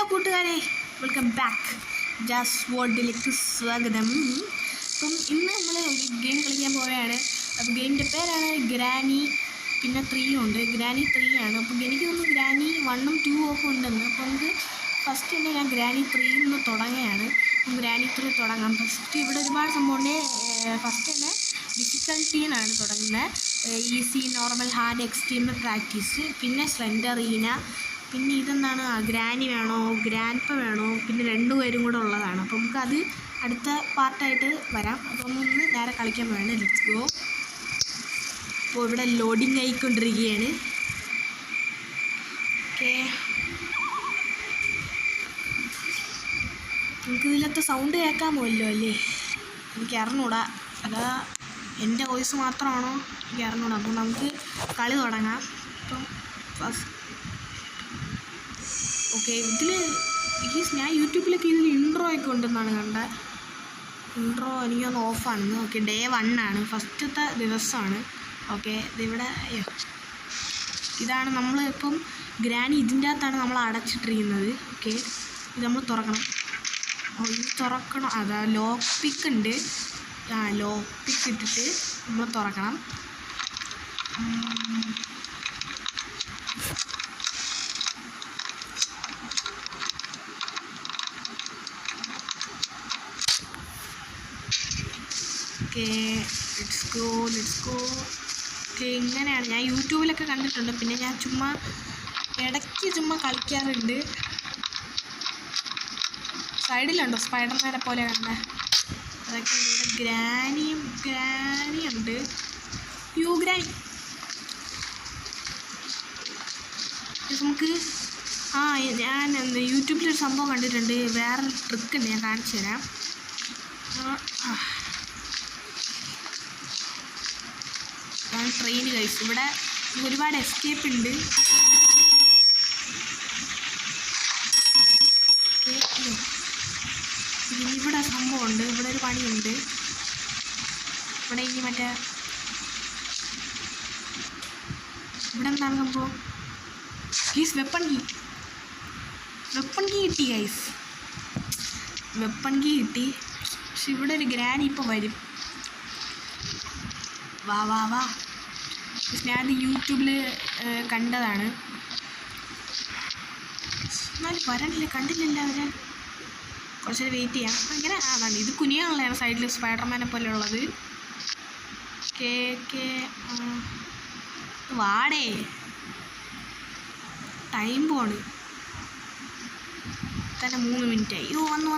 കൂട്ടുകാരെ, welcome back. Jazz വേൾഡിലേക്ക് സ്വാഗതം. അപ്പം ഇന്ന് നമ്മൾ ഒരു ഗെയിം കളിക്കാൻ പോവുകയാണ്. അപ്പോൾ ഗെയിമിൻ്റെ പേരാണ് ഗ്രാനി, പിന്നെ 3 ഉണ്ട്. ഗ്രാനി 3 ആണ്. അപ്പോൾ എനിക്ക് തോന്നുന്നു ഗ്രാനി 1ഉം 2ഉം ഒക്കെ ഉണ്ടെന്ന്. അപ്പോൾ നമുക്ക് ഫസ്റ്റ് തന്നെ ഞാൻ ഗ്രാനി 3 നിന്ന് തുടങ്ങുകയാണ്. ഗ്രാനി 3 തുടങ്ങാം. ഫസ്റ്റ് ഇവിടെ ഒരുപാട് സംഭവമുണ്ട്. ഫസ്റ്റ് തന്നെ ഡിഫിക്കൽട്ടീനാണ് തുടങ്ങുന്നത്. Easy, normal, hard, extreme, practice, പിന്നെ സ്ലെൻഡറീന, പിന്നെ ഇതെന്താണ്, ഗ്രാനി വേണോ ഗ്രാൻഡ്പ വേണോ, പിന്നെ 2 പേരും കൂടെ ഉള്ളതാണ്. അപ്പോൾ നമുക്കത് അടുത്ത പാർട്ടായിട്ട് വരാം. അപ്പോൾ ഒന്ന് നേരെ കളിക്കാൻ വേണം. Let's go. അപ്പോൾ ഇവിടെ ലോഡിങ് ആയിക്കൊണ്ടിരിക്കുകയാണ്. ഓക്കെ, നമുക്ക് ഇതിലത്തെ സൗണ്ട് കേൾക്കാമല്ലോ അല്ലേ? എനിക്ക് അറിഞ്ഞൂടാ, അതാ എൻ്റെ വോയിസ് മാത്രമാണോ എനിക്ക് അറിഞ്ഞൂടാ. അപ്പോൾ നമുക്ക് കളി തുടങ്ങാം. അപ്പം ഫസ്റ്റ് ഓക്കെ, ഇതിൽ ഞാൻ യൂട്യൂബിലൊക്കെ ഇതിൽ ഇൻട്രോ ഒക്കെ ഉണ്ടെന്നാണ് കണ്ടത്. ഇൻട്രോ എനിക്കൊന്ന് ഓഫാണെന്ന്. ഓക്കെ, ഡേ 1 ആണ്, ഫസ്റ്റത്തെ ദിവസമാണ്. ഓക്കെ, ഇതിവിടെ ഇതാണ് നമ്മൾ ഇപ്പം ഗ്രാനി ഇതിൻ്റെ അകത്താണ് നമ്മൾ അടച്ചിട്ടിരിക്കുന്നത്. ഓക്കെ, ഇത് നമ്മൾ തുറക്കണം. ഇത് തുറക്കണം. അതാ ലോക്ക് പിക്ക് ഉണ്ട്. ലോക്ക് പിക്ക് ഇട്ടിട്ട് നമ്മൾ തുറക്കണം. Okay, let's go. ഓക്കെ, ഇങ്ങനെയാണ് ഞാൻ യൂട്യൂബിലൊക്കെ കണ്ടിട്ടുണ്ട്. പിന്നെ ഞാൻ ഇടയ്ക്ക് ചുമ്മാ കളിക്കാറുണ്ട്. സൈഡിലുണ്ടോ സ്പൈഡർമാനെ പോലെ കണ്ട അതൊക്കെ ഉണ്ട്. ഇവിടെ ഗ്രാനി ഉണ്ട്. ഗ്രാനി നമുക്ക് ഞാൻ യൂട്യൂബിലൊരു സംഭവം കണ്ടിട്ടുണ്ട്. വേറൊരു ട്രിക്ക് ഉണ്ട്, ഞാൻ കാണിച്ചു തരാം. ട്രെയിൻ കഴിച്ചു. ഇവിടെ ഒരുപാട് എസ്കേപ്പ് ഉണ്ട്. ഇവിടെ സംഭവമുണ്ട്. ഇവിടെ ഒരു പണിയുണ്ട്. ഇവിടെ ഇനി ഇവിടെ എന്താണ് സംഭവം? വെപ്പൺ കീ കിട്ടി ഗൈസ്. വെപ്പൺ കീ കിട്ടി. പക്ഷെ ഇവിടെ ഒരു ഗ്രാനി ഇപ്പോൾ വരും. വാ ഞാൻ യൂട്യൂബിൽ കണ്ടതാണ്. എന്നാലും വരണില്ല, കണ്ടില്ലല്ലോ അവരെ. കുറച്ചേരം വെയിറ്റ് ചെയ്യാം. അങ്ങനെ അതാണ് ഇത് കുനിയാനുള്ളതാണ് സൈഡിൽ സ്പൈഡർമാനെ പോലെ ഉള്ളത്. വാടേ, ടൈം പോണ് തന്നെ 3 മിനിറ്റായി. വന്നു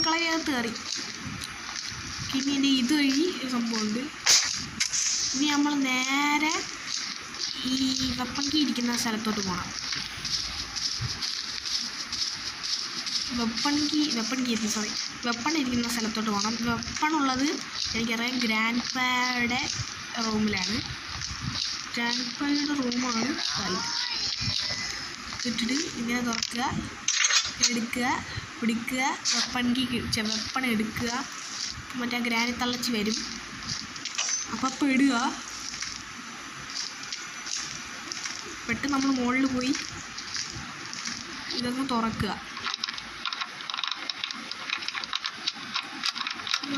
കളയകത്ത് കയറി. ഇനി എൻ്റെ ഇതുവഴി സംഭവമുണ്ട്. ഇനി നമ്മൾ നേരെ ഈ വെപ്പൺ കീ ഇരിക്കുന്ന സ്ഥലത്തോട്ട് പോകണം. വെപ്പൺ ഇരിക്കുന്ന സ്ഥലത്തോട്ട് പോകണം. വെപ്പൺ ഉള്ളത് എനിക്കറിയാം ഗ്രാൻഡ്പയുടെ റൂമിലാണ്. ഗ്രാൻഡ്പയുടെ റൂമാണ് ഇട്ടിട്ട് ഇങ്ങനെ തുറക്കുക, എടുക്കുക, പിടിക്കുക, വെപ്പൺ എടുക്കുക. മറ്റേ ഗ്രാനി തള്ളച്ച് വരും. അപ്പോൾ ഇടുക. പെട്ടെന്ന് നമ്മൾ മുകളിൽ പോയി ഇതൊന്ന് തുറക്കുക.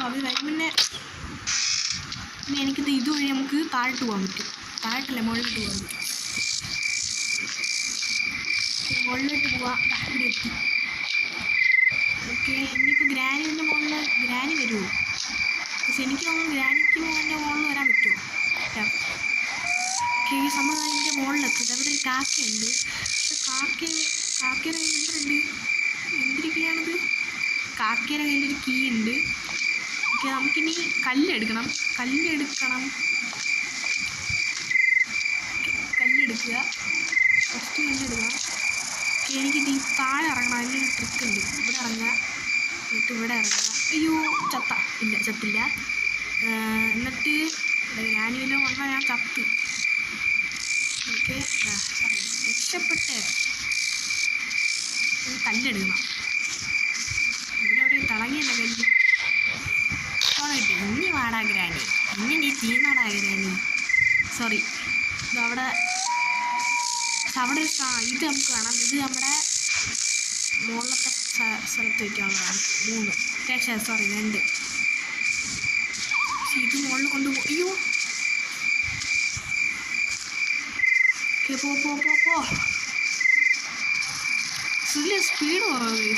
അത് പിന്നെ എനിക്കിത് ഇതുവഴി നമുക്ക് താഴോട്ട് പോകാൻ പറ്റും. താഴോട്ടല്ല, മുകളിലോട്ട് പോകാൻ പറ്റും. മുകളിലോട്ട് പോവാം. ഇവിടെ എത്തി. ഓക്കെ, ഇനിയിപ്പോൾ ഗ്രാനിൻ്റെ മുകളിൽ ഗ്രാനി വരുമോ? പക്ഷെ എനിക്ക് തോന്നുന്നു ഗ്രാനിക്ക് എൻ്റെ മുകളിൽ വരാൻ പറ്റുമോ? ഓക്കെ, ഈ സംഭവം അതിൻ്റെ മുകളിലെത്തിയത്. അവിടെ ഒരു കാക്കയുണ്ട്. പക്ഷെ കാക്കയുടെ കയ്യിൽ എന്തിരിക്കുകയാണത്? കാക്കയുടെ കയ്യിലൊരു കീ ഉണ്ട്. ഓക്കെ, നമുക്കിനി കല്ലെടുക്കണം. കല്ലെടുക്കുക. ഫസ്റ്റ് കല്ലെടുക്കുക. ഓക്കെ, എനിക്കിത് ഈ താഴെ ഇറങ്ങണം. അതിനൊരു ട്രിക്ക് ഉണ്ട്. ഇവിടെ ഇറങ്ങുക, എന്നിട്ട് ഇവിടെ ഇറങ്ങുക. അയ്യോ, ചത്തില്ല. എന്നിട്ട് ഞാനിതിൽ വന്നാൽ ഞാൻ ചത്ത്. ഓക്കെ, രക്ഷപ്പെട്ടേ. കല്ലെടുക്കണം. ഇവിടെ തിളങ്ങിയല്ല കല്ല്. കിട്ടി. ഇനി വാടാ ഗ്രാനി, ഇനി നീ തീർന്നാടാ ഗ്രാനി. സോറി, അവിടെ അവിടെ ഇത് നമുക്ക് കാണാം. ഇത് നമ്മുടെ മുകളിലത്തെ സ്ഥലത്ത് വയ്ക്കാനുള്ളതാണ്. 3 സോറി 2. പക്ഷെ ഇത് മുകളിൽ കൊണ്ടുപോകും. അയ്യോ പോ ഇതിൽ സ്പീഡ് കുറവ്.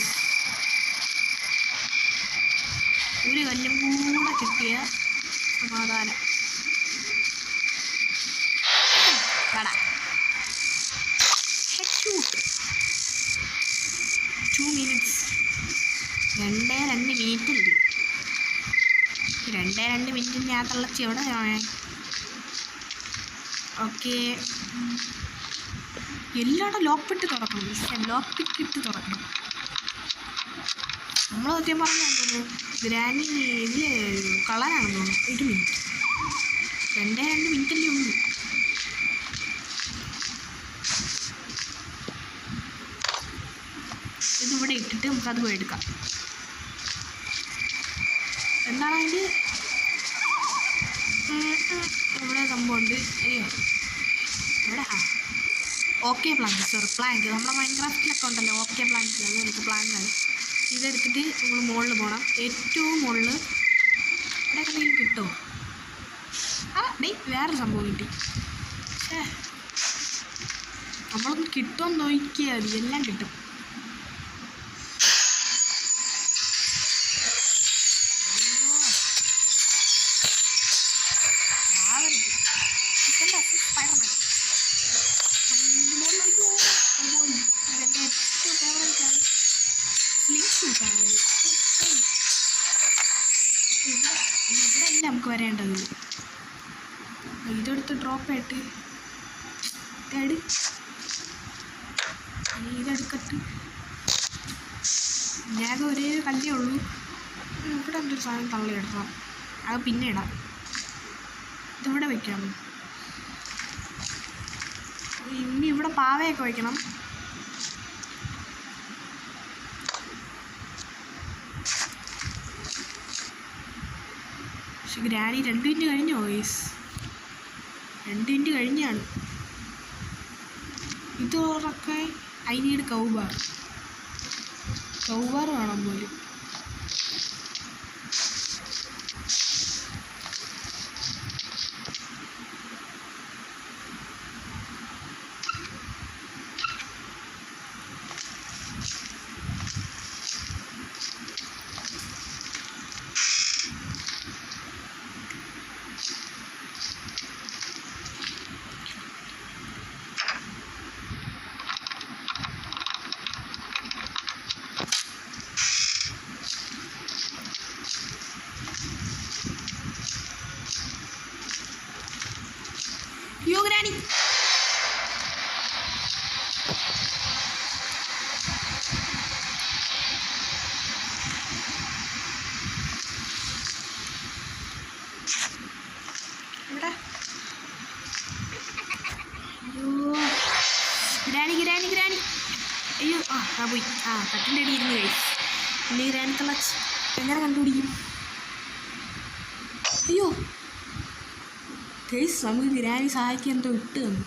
ഒരു കല്ലും കൂടെ കിട്ടിയ സമാധാനം. 2 minutes. 2 മിനിറ്റല്ലേ? 2 മിനിറ്റിനകത്തുള്ള എവിടെ ഞാൻ? ഓക്കെ, എല്ലായിടും ലോക്ക് പിറ്റ് തുറക്കണം. ലോക്ക് പിറ്റ് ഇട്ട് തുറക്കണം. നമ്മൾ സത്യം പറഞ്ഞാൽ തോന്നുന്നു ഗ്രാനി ഇതിൽ കളറാണെന്ന് തോന്നുന്നു. 1 മിനിറ്റ്. 2 മിനിറ്റല്ലേ ഉള്ളൂ. ഇതിവിടെ ഇട്ടിട്ട് നമുക്കത് പോയി എടുക്കാം. എന്താണ് അതിൻ്റെ ഇവിടെ സംഭവമുണ്ട്. അയ്യോ ഇവിടെ ഓക്കെ പ്ലാങ്ക്, സോറി പ്ലാങ്ക്. നമ്മുടെ മൈൻക്രാഫ്റ്റിലൊക്കെ ഉണ്ടല്ലോ ഓക്കെ പ്ലാങ്ക്. അത് എനിക്ക് പ്ലാങ്കാണ്. ഇതെടുത്തിട്ട് നമ്മൾ മുകളിൽ പോകണം. ഏറ്റവും മുകളിൽ ഇവിടെ എന്തെങ്കിലും കിട്ടുമോ? വേറെ സംഭവം കിട്ടി. നമ്മളൊന്ന് കിട്ടുമെന്ന് നോക്കിയാൽ മതി, എല്ലാം കിട്ടും. ഇവിടെ നമുക്ക് വരേണ്ടത്. ഇതെടുത്ത് ഡ്രോപ്പ് ആയിട്ട് ഇതെടുക്കട്ട്. ഞാൻ ഒരേ കല്ലേ ഉള്ളൂ. ഇവിടെ എന്തൊരു സാധനം തള്ളിയിടണം. അത് പിന്നെ ഇടാം. ഇതിവിടെ വയ്ക്കാമോ? ഇനി ഇവിടെ പാവയൊക്കെ വയ്ക്കണം. പക്ഷെ ഗ്രാനി 2 മിനിറ്റ് കഴിഞ്ഞോ വോയിസ്? 2 മിനിറ്റ് കഴിഞ്ഞാണ്. ഇതൊക്കെ ഐ നീഡ് കൗബാർ വേണം പോലും. ഗ്രാനി ഇവിടെ. ഗ്രാനി അയ്യോ പോയി. കട്ടിൻ്റെ അടി ഇരുന്ന് കഴിച്ചു. ഇനി ഗ്രാനിക്കുള്ള എങ്ങനെ കണ്ടുപിടിക്കും? അയ്യോ കേസ് നമുക്ക് ഗ്രാനി സഹായിക്കാൻ എന്തോ ഇട്ട് തന്നു.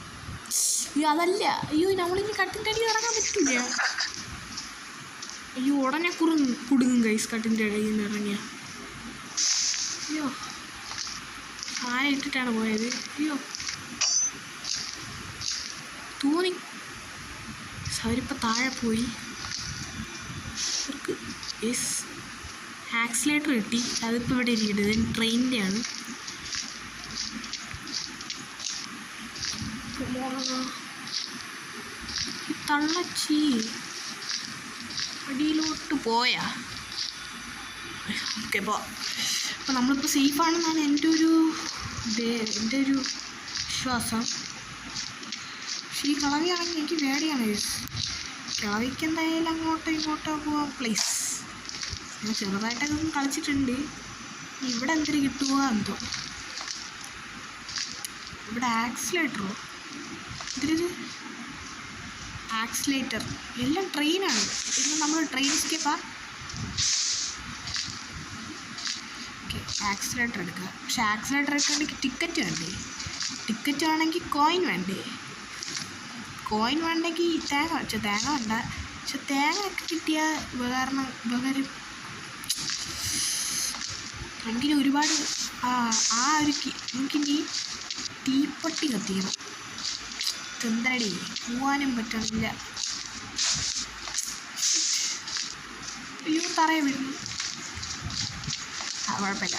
അയ്യോ അതല്ല. അയ്യോ നമ്മളിനി കട്ടിൻ്റെ അടി ഇറങ്ങാൻ പറ്റില്ല. അയ്യോ ഉടനെ കുടുങ്ങും കൈസ് കട്ടിൻ്റെ അടിയിൽ നിന്ന് ഇറങ്ങിയ. അയ്യോ ആന ഇട്ടിട്ടാണ് പോയത്. അയ്യോ തോന്നി അവരിപ്പോൾ താഴെ പോയി. അവർക്ക് ആക്സിലേറ്റർ കിട്ടി. അതിപ്പോൾ ഇവിടെ ഇരിക്കുന്നത് ട്രെയിനിൻ്റെ ആണ്. തള്ളച്ചി അടിയിലോട്ട് പോയാ. ഓക്കെ അപ്പോൾ നമ്മളിപ്പോൾ സേഫാണെന്നാണ് എൻ്റെ ഒരു വിശ്വാസം. പക്ഷേ ഈ കളവിയാണെങ്കിൽ എനിക്ക് പേടിയാണ്. കളവിക്ക് എന്തായാലും അങ്ങോട്ടോ ഇങ്ങോട്ടോ പോവാം പ്ലീസ്. ഞാൻ ചെറുതായിട്ടൊക്കെ കളിച്ചിട്ടുണ്ട്. ഇവിടെ എന്തിനു കിട്ടുമോ എന്തോ. ഇവിടെ ആക്സിലേറ്ററോ? ഇതിലൊരു ആക്സിലേറ്റർ എല്ലാം ട്രെയിനാണ്. പിന്നെ നമ്മൾ ട്രെയിൻ സ്കേപ്പാ. ഓക്കെ ആക്സിലേറ്റർ എടുക്കുക. പക്ഷെ ആക്സിലേറ്റർ എടുക്കണമെങ്കിൽ ടിക്കറ്റ് വേണ്ടേ? ടിക്കറ്റ് വേണമെങ്കിൽ കോയിൻ വേണ്ടേ? കോയിൻ വേണ്ടെങ്കിൽ തേങ്ങ തേങ്ങ വേണ്ട, പക്ഷെ തേങ്ങ ഒക്കെ കിട്ടിയ ഉപകരണം എനിക്കിനി ഒരുപാട് എനിക്കിനി തീപ്പെട്ടി കത്തിക്കണം. ചെന്തടി പോവാനും പറ്റണില്ല. അയ്യോ തറയെ വീഴുന്നു. കുഴപ്പമില്ല,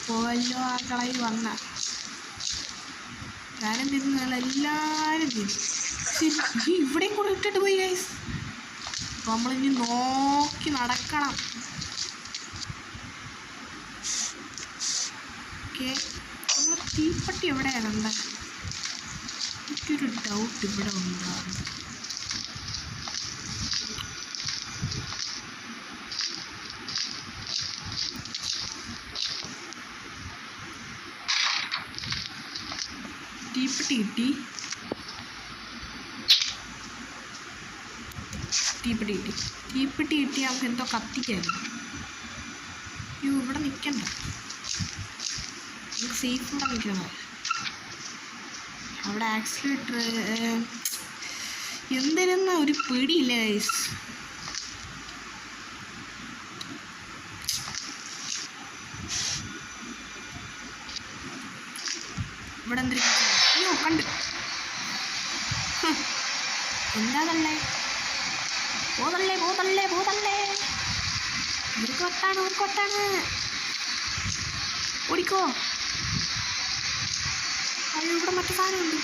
പോവല്ലോ. ആ കളയിൽ വന്ന ഞാനും തിന്നു, എല്ലാവരും തിന്നു. ഇവിടെയും കൂടെ ഇട്ടിട്ട് പോയി ഗൈസ്. അപ്പോൾ നമ്മളിനി നോക്കി നടക്കണം. ഓക്കെ, നമ്മൾ തീപ്പെട്ടി എവിടെയാണ് കണ്ടത്? എനിക്കൊരു ഡൗട്ട് ഇവിടെ ഉണ്ടാകും. തീപ്പെട്ടി കിട്ടി. തീപ്പെട്ടി കിട്ടി നമുക്ക് എന്തോ കത്തിക്കായിരുന്നു. അയ്യോ ഇവിടെ നിൽക്കണ്ട, നമുക്ക് സേഫ് ഇവിടെ നിൽക്കണം. അവിടെ ആക്സിലേറ്റർ എന്തിനെന്ന ഒരു പേടിയില്ല ഗൈസ്. ഇവിടെ എന്തിനാ? അയ്യോ കണ്ട്. എന്താണല്ലേ? പോതല്ലേ. ഇവർക്ക് വട്ടാണ്. ഓടിക്കോ. അയ്യോ ഇവിടെ മറ്റു സാധനമുണ്ട്.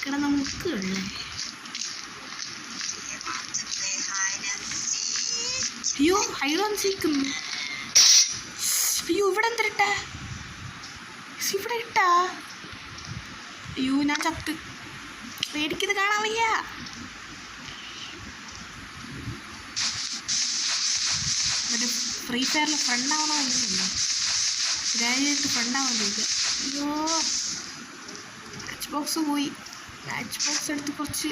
കിടന്ന മുക്കുകളല്ലേ. അയ്യോ ഹൈഡൻ സീക്കുന്നു. അയ്യോ ഇവിടെ എന്തിട്ടാ? ഇവിടെ ഇട്ടാ? അയ്യോ ഞാൻ ചത്ത്. പേടിക്കത് കാണാൻ വയ്യ. മറ്റേ ഫ്രീ ഫയറിൽ ഫ്രണ്ടാവണോ എന്നല്ലോ, ഗ്രാജുവേറ്റ് ഫ്രണ്ടാവാൻ ചോദിക്കുക. അയ്യോ മാച്ച് ബോക്സ് പോയി. മാച്ച് ബോക്സ് എടുത്ത് കുറച്ച്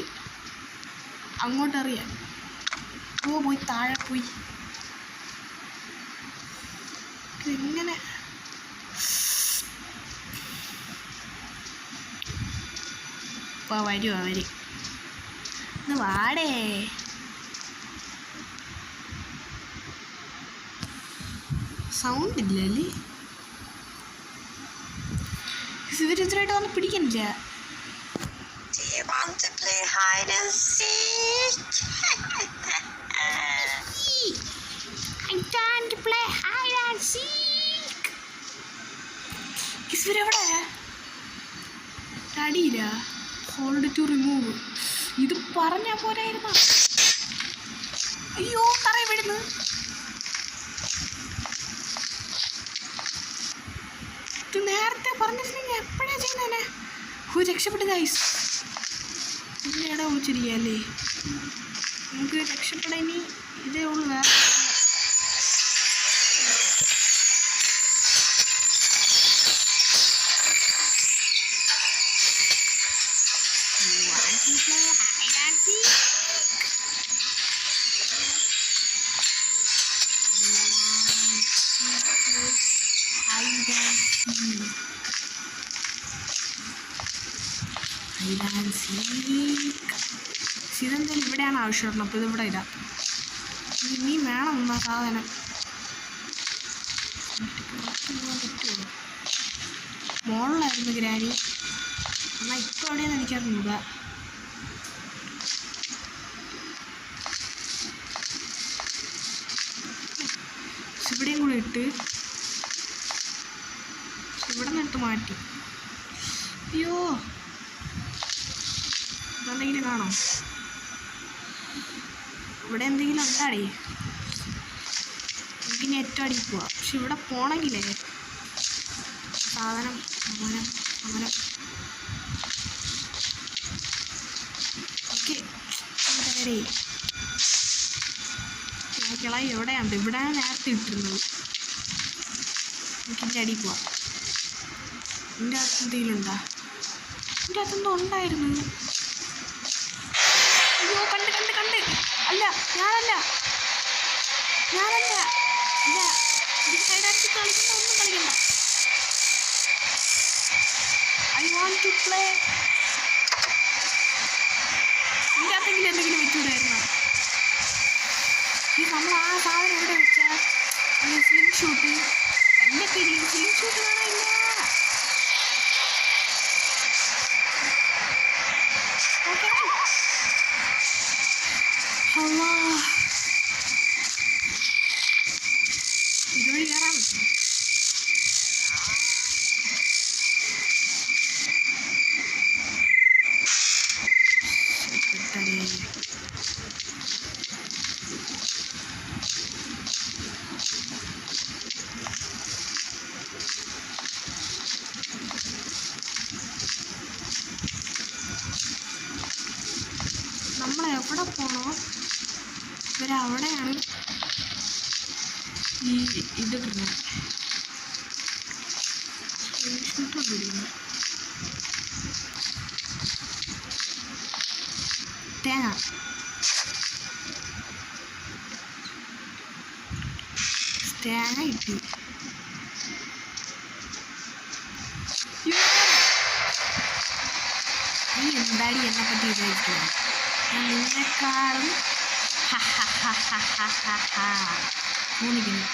അങ്ങോട്ടറിയാം. പോയി താഴെ പോയി. ഇങ്ങനെ വരുമോ അവര്? ഇത് വാടേ. സൗണ്ട് ഇല്ലല്ലേ? ഇവരിതിനായിട്ട് വന്ന് പിടിക്കണില്ല. ഇവരെവിടെ? അടിയില്ല. Hold to remove. ഇത് പറഞ്ഞാൽ പോരായിരുന്നു. അയ്യോ തറയെ വീഴുന്നു. ഇത് നേരത്തെ പറഞ്ഞിട്ടുണ്ടെങ്കിൽ എപ്പോഴാ ചെയ്യുന്നതന്നെ? രക്ഷപ്പെട്ടു ഗൈസ്. പിന്നെ ഇട വിളിച്ചിരിക്കല്ലേ, നമുക്ക് രക്ഷപ്പെടാൻ ഇനി ഇതേ ഉള്ളു. വേറെ ഇതെന്തായാലും ഇവിടെയാണ് ആവശ്യമുള്ളത്. അപ്പോൾ ഇതിവിടെ ഇടാം. ഇനി വേണം എന്നാ സാധനം. മോളിലായിരുന്നു ഗ്രാനി, എന്നാൽ ഇപ്പോൾ എവിടെയാണെന്ന് എനിക്കറിഞ്ഞൂടാ. ഇവിടെയും കൂടെ ഇട്ട് ഇവിടെ നിന്നിട്ട് മാറ്റി. അയ്യോ ഇതെന്തെങ്കിലും കാണോ? ഇവിടെ എന്തെങ്കിലും ഉണ്ടാടേ? എനിക്ക് നെറ്റ് അടിക്കുക. പക്ഷെ ഇവിടെ പോണെങ്കിലേ സാധനം അങ്ങനെ ഓക്കെ. കിളായി എവിടെയാണ്? ഇവിടെയാണ് നേരത്തെ ഇട്ടിരുന്നത്. എനിക്കിൻ്റെ അടി പോവാം. എൻ്റെ അകത്ത് എന്തെങ്കിലും ഉണ്ടാ? എൻ്റെ അകത്തെന്തോ ഉണ്ടായിരുന്നു. അയ്യോ കണ്ട് അല്ല ഞാനല്ല ഇല്ല സൈഡാക്കി കളിക്കുമ്പോൾ ഒന്നും കളിക്കണ്ട. I want to play. ഇതിനകത്തെങ്കിലും എന്തെങ്കിലും വെച്ചുകൂടായിരുന്നോ? ഈ നമ്മൾ ആ സാധനം എവിടെ വെച്ചാൽ സ്ലിംഗ് ഷൂട്ട് എന്തൊക്കെ ഇരിക്കും. സ്ലിംഗ് ഷൂട്ട് കാണാനില്ല. ഓക്കെ ഇതുവഴി കയറാൻ പറ്റും. നമ്മളെവിടെ പോണോ ഇവരവിടെയാണ് ഈ ഇത് കിട്ടുന്നത്. തേങ്ങ കിട്ടി. നീ എന്താടി എന്നെ പറ്റി വിചാരിക്കുക? ഞാൻ നിന്നെക്കാളും മൂന്നിക്കുന്നു.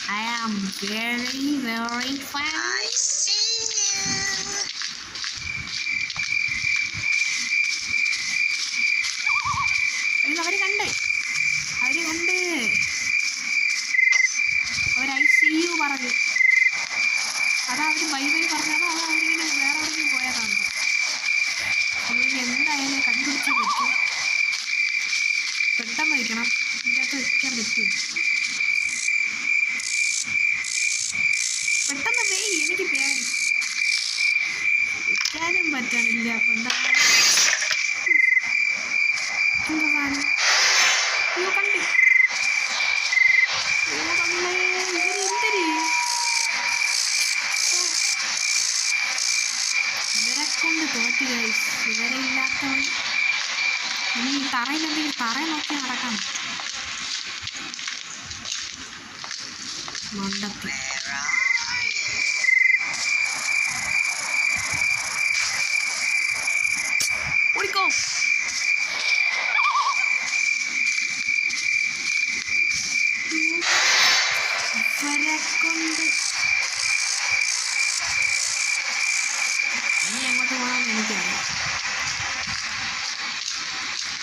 I am very very fine. I see you. അവര് കണ്ട് അവർ ഐ സി യു പറഞ്ഞു. അതാ അവർ ബൈ ബൈ പറഞ്ഞാലോ അത് അവരിങ്ങനെ വേറെ എവിടെയെങ്കിലും പോയതാണ്. അല്ലെങ്കിൽ എന്തായാലും കണ്ടുപിടിച്ചേ പറ്റും. പെട്ടെന്ന് വയ്ക്കണം. ഇതിനകത്ത് വെക്കാൻ പറ്റും. പെട്ടെന്ന് വെയ്. എനിക്ക് പേടി വെക്കാനും പറ്റണില്ല. അപ്പം എന്താ സാധനം? അയ്യോ കണ്ട് ഇവരെ കൊണ്ട് തോറ്റി ഗൈസ്. ഇവരെ ഇല്ലാത്തവൻ ഇനി തറയിലെന്തെങ്കിലും തറ നോക്കി നടക്കാം. മണ്ടത്തി ഓടിക്കോ. ഇവരെ കൊണ്ട് ഇനി എങ്ങോട്ട് പോകണമെന്ന് എനിക്കറിയാം.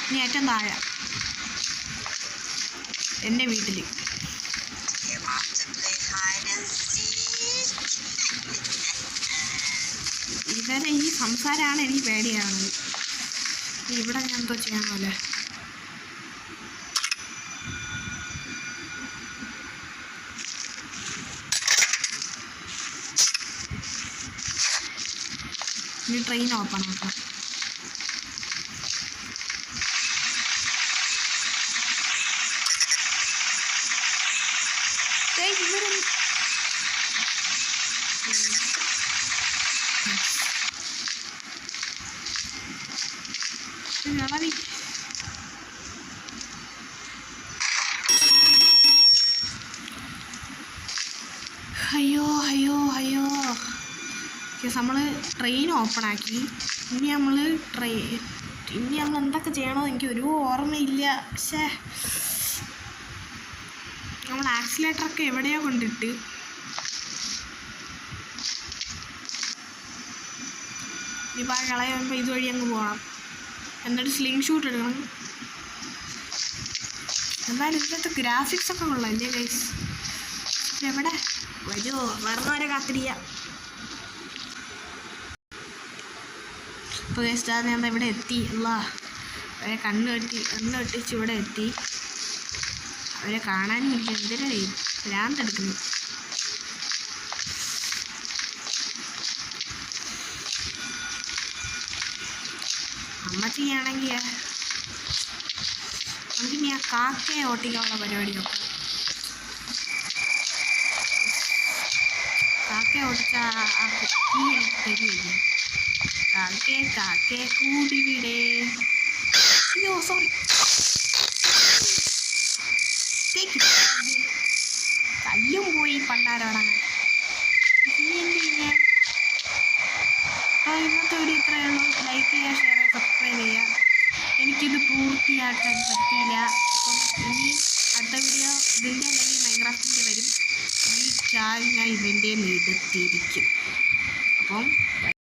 ഇനി ഏറ്റവും താഴെ എൻ്റെ വീട്ടിൽ ഇവരെ ഈ സംസാരമാണ് എനിക്ക് പേടിയാണത്. ഇവിടെ ഞാൻ എന്തോ ചെയ്യാൻ പോലെ. ഇനി ട്രെയിൻ ഓപ്പൺ ആക്കാം. അയ്യോ നമ്മൾ ട്രെയിൻ ഓപ്പൺ ആക്കി. ഇനി നമ്മൾ എന്തൊക്കെ ചെയ്യണമെന്ന് എനിക്ക് ഒരു ഓർമ്മയില്ല. പക്ഷേ നമ്മൾ ആക്സിലേറ്ററൊക്കെ എവിടെയോ കൊണ്ടിട്ട് ഇനിയിപ്പോൾ ആ കളയുമ്പോൾ ഇതുവഴി അങ്ങ് പോകണം. എന്നിട്ട് സ്ലിംഗ് ഷൂട്ട് എടുക്കണം. എന്തായാലും ഇതിനകത്ത് ഗ്രാഫിക്സ് ഒക്കെ കൊള്ളാം ഗൈസ്. എവിടെ വരുമോ? വരുന്നവരെ കാത്തിരിക്കുക. ഇപ്പോൾ ഗൈസ് ഞാൻ ഇവിടെ എത്തി. അവരെ കണ്ണ് വെട്ടിച്ച് ഇവിടെ എത്തി. അവരെ കാണാനും ഇല്ല. എന്തിനാ ഭ്രാന്തെടുക്കുന്നു. അമ്മച്ചിയാണെങ്കിൽ നമുക്കിനി ആ കാക്കയെ ഓട്ടിക്കാനുള്ള പരിപാടി നോക്കാം. കാക്കയെ ഓടിച്ച ആ കുട്ടി എനിക്ക് തരികയില്ല. കാക്കയെ കൂടി വിടെ. അയ്യോ സോറി. ഈ പണ്ടാരമാണ് ഇനി എന്ത് ചെയ്യാൻ. അപ്പോൾ ഇന്നത്തെ വീഡിയോ ഇത്രയേ ഉള്ളൂ. ലൈക്ക് ചെയ്യുക, ഷെയർ ചെയ്യുക, സബ്സ്ക്രൈബ് ചെയ്യുക. എനിക്കിത് പൂർത്തിയാക്കാൻ പറ്റിയില്ല. അപ്പം ഇനി അടുത്ത വീഡിയോ ഇതിൻ്റെ അല്ലെങ്കിൽ മൈൻക്രാഫ്റ്റിൻ്റെ വരും. ഈ ചായ ഞാൻ ഇതിൻ്റെ എടുത്തിരിക്കും. അപ്പം